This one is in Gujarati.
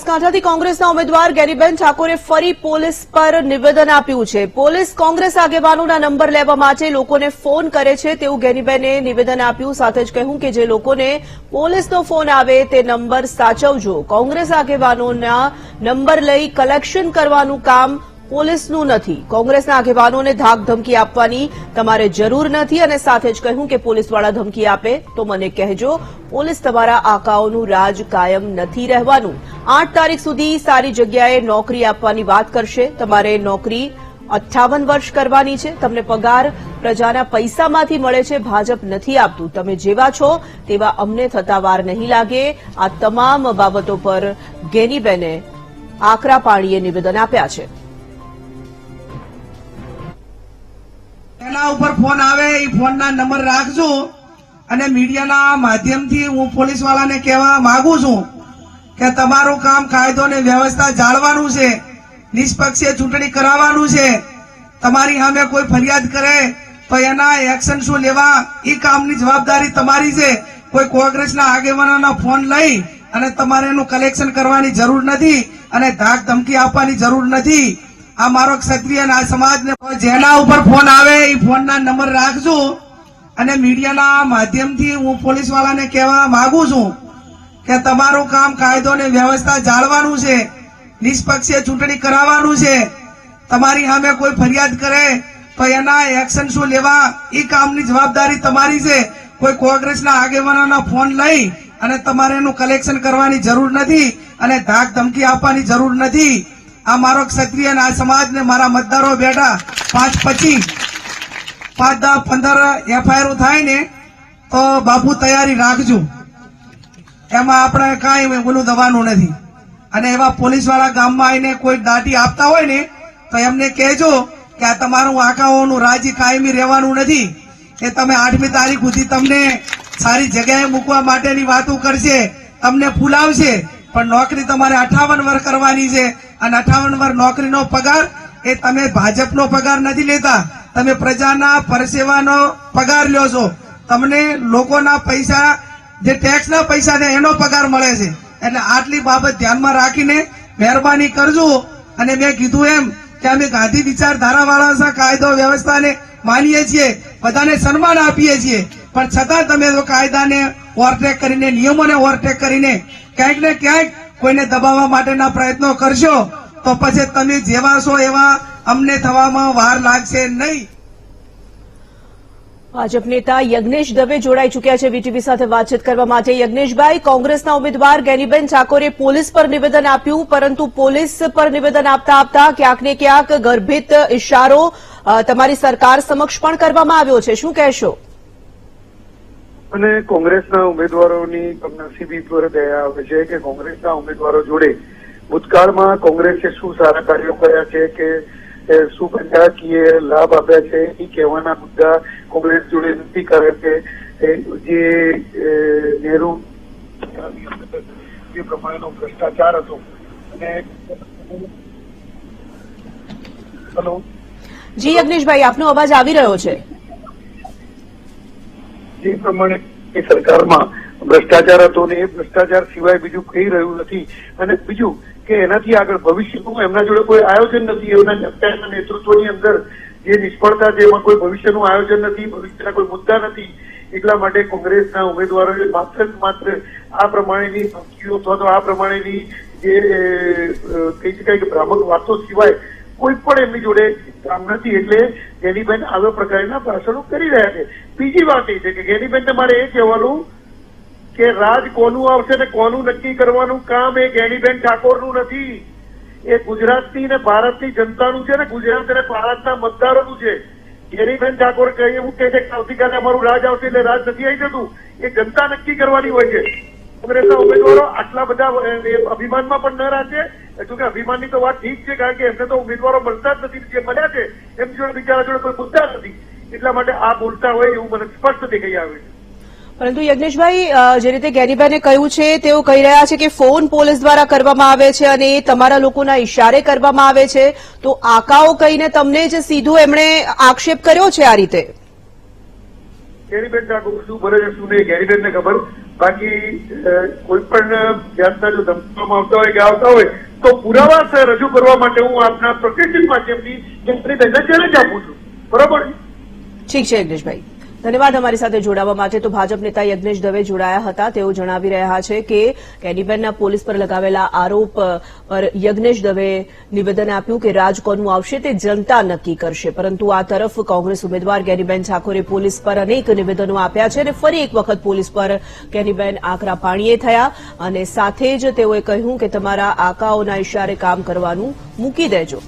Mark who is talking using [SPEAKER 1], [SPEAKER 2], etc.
[SPEAKER 1] બનાસકાંઠાથી કોંગ્રેસના ઉમેદવાર ગેનીબેન ઠાકોરે ફરી પોલીસ પર નિવેદન આપ્યું છે। પોલીસ કોંગ્રેસ આગેવાનોના નંબર લેવા માટે લોકોને ફોન કરે છે તેવું ગેનીબેને નિવેદન આપ્યું। સાથે જ કહ્યું કે જે લોકોને પોલીસનો ફોન આવે તે નંબર સાચવજો। કોંગ્રેસ આગેવાનોના નંબર લઈ કલેક્શન કરવાનું કામ પોલીસનું નથી। કોંગ્રેસના આગેવાનોને ધાક ધમકી આપવાની તમારે જરૂર નથી અને સાથે જ કહ્યું કે પોલીસવાળા ધમકી આપે તો મને કહેજો। પોલીસ તમારા આકાઓનું રાજ કાયમ નથી રહેવાનું। 8 તારીખ સુધી સારી જગ્યાએ નોકરી આપવાની વાત કરશે। તમારે નોકરી 58 વર્ષ કરવાની છે। તમને પગાર પ્રજાના પૈસામાંથી મળે છે, ભાજપ નથી આપતું। તમે જેવા છો તેવા અમને થતા વાર નહીં લાગે। આ તમામ બાબતો પર ગેનીબેને આકરા પાણીએ નિવેદન આપ્યા છે।
[SPEAKER 2] એના ઉપર ફોન આવે એ ફોનના નંબર રાખજો અને મીડિયાના માધ્યમથી હું પોલીસ વાળાને કહેવા માંગુ છું કે તમારું કામ કાયદો અને વ્યવસ્થા જાળવાનું છે, નિષ્પક્ષે ચૂંટણી કરાવવાનું છે। તમારી સામે કોઈ ફરિયાદ કરે તો એના એક્શન શું લેવા એ કામની જવાબદારી તમારી છે। કોઈ કોંગ્રેસના આગેવાનોનો ફોન લઈ અને તમારે એનું કલેક્શન કરવાની જરૂર નથી અને ધાક ધમકી આપવાની જરૂર નથી। આ મારો ક્ષત્રિય અને આ સમાજને જેના ઉપર ફોન આવે એ ફોનના નંબર રાખજો અને મીડિયાના માધ્યમથી હું પોલીસ વાળાને કહેવા માંગુ છું કે તમારું કામ કાયદો અને વ્યવસ્થા જાળવાનું છે, નિષ્પક્ષે ચૂંટણી કરાવવાનું છે। તમારી સામે કોઈ ફરિયાદ કરે તો એના એક્શન શું લેવા એ કામની જવાબદારી તમારી છે। કોઈ કોંગ્રેસના આગેવાનોનો ફોન લઈ અને તમારે એનું કલેક્શન કરવાની જરૂર નથી અને ધાક ધમકી આપવાની જરૂર નથી। આ મારો ક્ષત્રિય અને આ સમાજને મારા મતદારો બેઠા 5-25 5-10-15 એફઆઈઆર થાય ને તો બાપુ તૈયારી રાખજો। એમાં આપણે કાંઈ બોલું દવાનું નથી અને એવા પોલીસ વાળા ગામમાં આવીને કોઈ દાટી આપતા હોય ને તો એમને કહેજો કે આ તમારું આકાઓનું રાજી કાયમી રહેવાનું નથી। એ તમે 8મી તારીખ સુધી તમને સારી જગ્યાએ મૂકવા માટેની વાતો કરશે, તમને ફૂલાવશે, પણ નોકરી તમારે 58 વર્ષ કરવાની છે અને 58 વર્ષ નોકરીનો પગાર એ તમે ભાજપનો પગાર નથી લેતા, તમે પ્રજાના પરસેવાનો પગાર લ્યો છો। તમને લોકોના પૈસા જે ટેક્સના પૈસા છે એનો પગાર મળે છે। એટલે આટલી બાબત ધ્યાનમાં રાખીને મહેરબાની કરજો। અને મેં કીધું એમ કે અમે ગાંધી વિચારધારા વાળા કાયદો વ્યવસ્થાને માનીએ છીએ, બધાને સન્માન આપીએ છીએ, પણ છતાં તમે જો કાયદાને ઓવરટેક કરીને, નિયમોને ઓવરટેક કરીને ક્યાંક ને ક્યાંક કોઈને દબાવવા માટેના પ્રયત્નો કરશો તો પછી તમે જેવા છો એવા અમને થવામાં વાર લાગશે નહીં।
[SPEAKER 1] ભાજપ નેતા યજ્ઞેશ દવે જોડાઈ ચૂક્યા છે વીટીવી સાથે વાતચીત કરવા માટે। યજ્ઞેશભાઈ, કોંગ્રેસના ઉમેદવાર ગેનીબેન ઠાકોરે પોલીસ પર નિવેદન આપ્યું, પરંતુ પોલીસ પર નિવેદન આપતા આપતા ક્યાંક ને ક્યાંક ગર્ભિત ઇશારો તમારી સરકાર સમક્ષ પણ કરવામાં આવ્યો છે। શું કહેશો?
[SPEAKER 3] અને કોંગ્રેસના ઉમેદવારોની કમનસીબી પર દયા આવે છે કે કોંગ્રેસના ઉમેદવારો જોડે ભૂતકાળમાં કોંગ્રેસે શું સારા કાર્યો કર્યા છે કે શું પ્રજાકીય લાભ આપ્યા છે એ કહેવાના મુદ્દા કોંગ્રેસ જોડે નથી, કારણ કે જે નહેરુ જે પ્રમાણેનો ભ્રષ્ટાચાર હતો અને હેલો
[SPEAKER 1] જી યજ્ઞેશભાઈ, આપનો અવાજ આવી રહ્યો છે।
[SPEAKER 3] જે પ્રમાણે એ સરકારમાં ભ્રષ્ટાચાર હતો ને એ ભ્રષ્ટાચાર સિવાય બીજું કહી રહ્યું નથી। અને બીજું કે એનાથી આગળ ભવિષ્યનું એમના જોડે કોઈ આયોજન નથી। એમના નેતૃત્વની અંદર જે નિષ્ફળતા છે એમાં કોઈ ભવિષ્યનું આયોજન નથી, ભવિષ્યના કોઈ મુદ્દા નથી। એટલા માટે કોંગ્રેસના ઉમેદવારોએ માત્ર આ પ્રમાણેની ધમકીઓ અથવા તો આ પ્રમાણેની જે કહી શકાય કે ભ્રામક વાતો સિવાય કોઈ પણ એમની જોડે કામ નથી। એટલે ગેનીબેન આવા પ્રકારના ભાષણો કરી રહ્યા છે। બીજી વાત એ છે કે ગેનીબેનને મારે એ કહેવાનું કે રાજ કોનું આવશે ને કોનું નક્કી કરવાનું કામ એ ગેનીબેન ઠાકોરનું નથી, એ ગુજરાતની ને ભારતની જનતાનું છે ને ગુજરાત અને ભારતના મતદારોનું છે। ગેનીબેન ઠાકોર એવું કહે છે કે આવતીકાલે અમારું રાજ આવશે એટલે રાજ નથી આવી જતું, એ જનતા નક્કી કરવાની હોય છે। કોંગ્રેસના ઉમેદવારો આટલા બધા અભિમાનમાં પણ ન રાખે, જોકે અભિમાનની તો વાત ઠીક છે, કારણ કે એમને તો ઉમેદવારો મળતા જ નથી, જે મળ્યા છે એમ જોડે બિચારા જોડે કોઈ મુદ્દા નથી, એટલા માટે આ બોલતા હોય એવું મને સ્પષ્ટ દેખાઈ આવે છે।
[SPEAKER 1] પરંતુ યજ્ઞેશભાઈ, જે રીતે ગેનીબેને કહ્યું છે તેઓ કહી રહ્યા છે કે ફોન પોલીસ દ્વારા કરવામાં આવે છે અને તમારા લોકોના ઇશારે કરવામાં આવે છે, તો આકાઓ કહીને તમને જ સીધું એમણે આક્ષેપ કર્યો છે આ રીતે?
[SPEAKER 3] ગેરીબેન ઠાકોર શું ભરે છે શું નહીં ગેરીબેનને ખબર. બાકી કોઈ પણ જાતના જો ધમકવામાં આવતા હોય કે આવતા હોય તો પુરાવા રજૂ કરવા માટે હું આપના પ્રતિનિધિ માધ્યમથી જંત્રીબેનને ચેલેન્જ આપું છું. બરાબર.
[SPEAKER 1] ઠીક છે યજ્ઞેશભાઈ, ધન્યવાદ અમારી સાથે જોડાવા માટે. તો ભાજપ નેતા યજ્ઞેશ દવે જોડાયા હતા. તેઓ જણાવી રહ્યા છે કે ગેનીબેનના પોલીસ પર લગાવેલા આરોપ પર યજ્ઞેશ દવે નિવેદન આપ્યું કે રાજ કોનું આવશે તે જનતા નક્કી કરશે. પરંતુ આ તરફ કોંગ્રેસ ઉમેદવાર ગેનીબેન ઠાકોરે પોલીસ પર અનેક નિવેદનો આપ્યા છે અને ફરી એક વખત પોલીસ પર ગેનીબેન આકરા પાણીએ થયા અને સાથે જ તેઓએ કહ્યું કે તમારા આકાઓના ઇશારે કામ કરવાનું મૂકી દેજો.